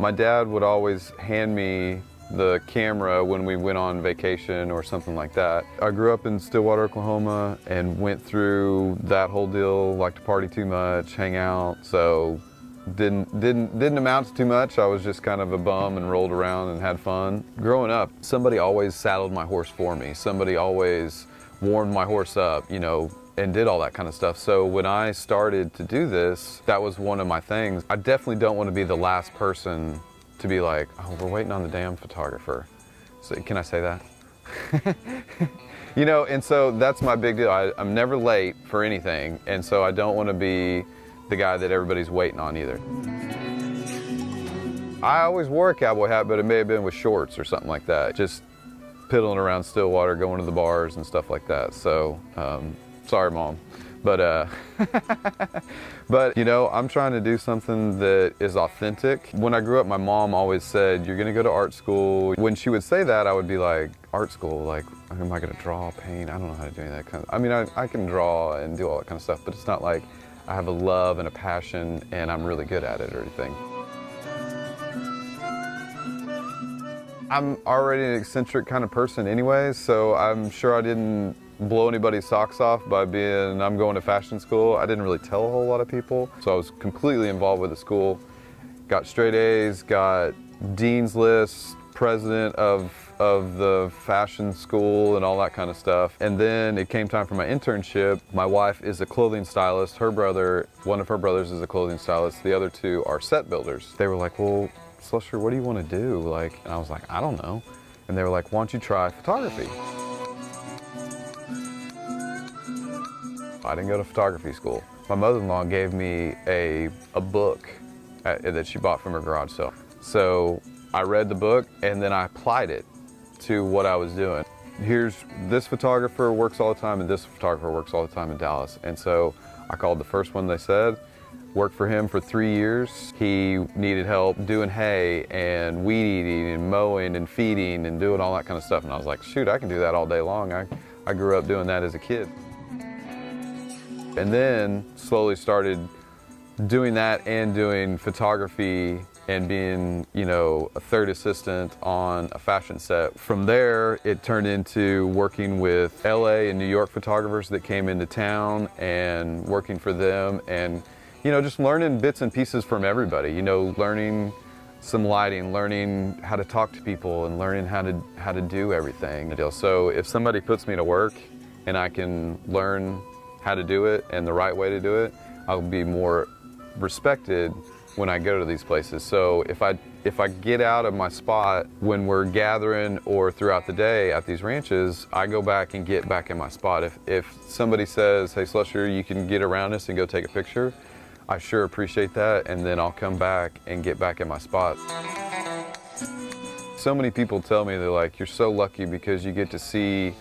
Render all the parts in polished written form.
My dad would always hand me the camera when we went on vacation or something like that. I grew up in Stillwater, Oklahoma, and went through that whole deal, liked to party too much, hang out, so didn't amount to too much. I was just kind of a bum and rolled around and had fun. Growing up, somebody always saddled my horse for me. Somebody always warmed my horse up, you know, and did all that kind of stuff. So when I started to do this, that was one of my things. I definitely don't want to be the last person to be like, oh, we're waiting on the damn photographer. So can I say that? You know, and so that's my big deal. I'm never late for anything, and so I don't want to be the guy that everybody's waiting on either. I always wore a cowboy hat, but it may have been with shorts or something like that. Just piddling around Stillwater, going to the bars and stuff like that. So, sorry, Mom. But, but, you know, I'm trying to do something that is authentic. When I grew up, my mom always said, you're gonna go to art school. When she would say that, I would be like, art school? Like, am I gonna draw, paint? I don't know how to do any of that kind of, I mean, I can draw and do all that kind of stuff, but it's not like I have a love and a passion and I'm really good at it or anything. I'm already an eccentric kind of person anyways, so I'm sure I didn't blow anybody's socks off by being, I'm going to fashion school. I didn't really tell a whole lot of people, so I was completely involved with the school. Got straight A's, got dean's list, president of the fashion school and all that kind of stuff. And then it came time for my internship. My wife is a clothing stylist. Her brother, one of her brothers is a clothing stylist. The other two are set builders. They were like, well, Slusher, what do you want to do? Like, and I was like, I don't know. And they were like, why don't you try photography? I didn't go to photography school. My mother-in-law gave me a book that she bought from her garage sale. So I read the book and then I applied it to what I was doing. Here's this photographer works all the time and this photographer works all the time in Dallas. And so I called the first one they said, worked for him for 3 years. He needed help doing hay and weed eating and mowing and feeding and doing all that kind of stuff. And I was like, shoot, I can do that all day long. I grew up doing that as a kid. And then slowly started doing that and doing photography and being, you know, a third assistant on a fashion set. From there, it turned into working with LA and New York photographers that came into town and working for them and, you know, just learning bits and pieces from everybody, you know, learning some lighting, learning how to talk to people and learning how to do everything. So if somebody puts me to work and I can learn how to do it and the right way to do it, I'll be more respected when I go to these places. So if I get out of my spot when we're gathering or throughout the day at these ranches, I go back and get back in my spot. If somebody says, hey Slusher, you can get around us and go take a picture, I sure appreciate that, and then I'll come back and get back in my spot. So many people tell me, they're like, you're so lucky because you get to see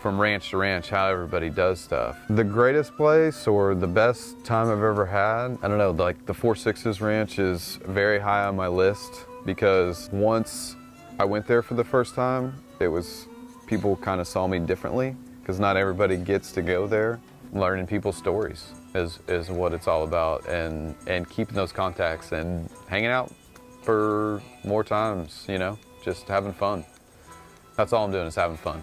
from ranch to ranch how everybody does stuff. The greatest place or the best time I've ever had, I don't know, like the 4-6s ranch is very high on my list because once I went there for the first time, it was, people kind of saw me differently because not everybody gets to go there. Learning people's stories is what it's all about, and keeping those contacts and hanging out for more times, you know, just having fun. That's all I'm doing is having fun.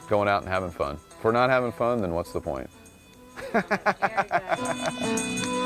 Going out and having fun. If we're not having fun, then what's the point? Very good.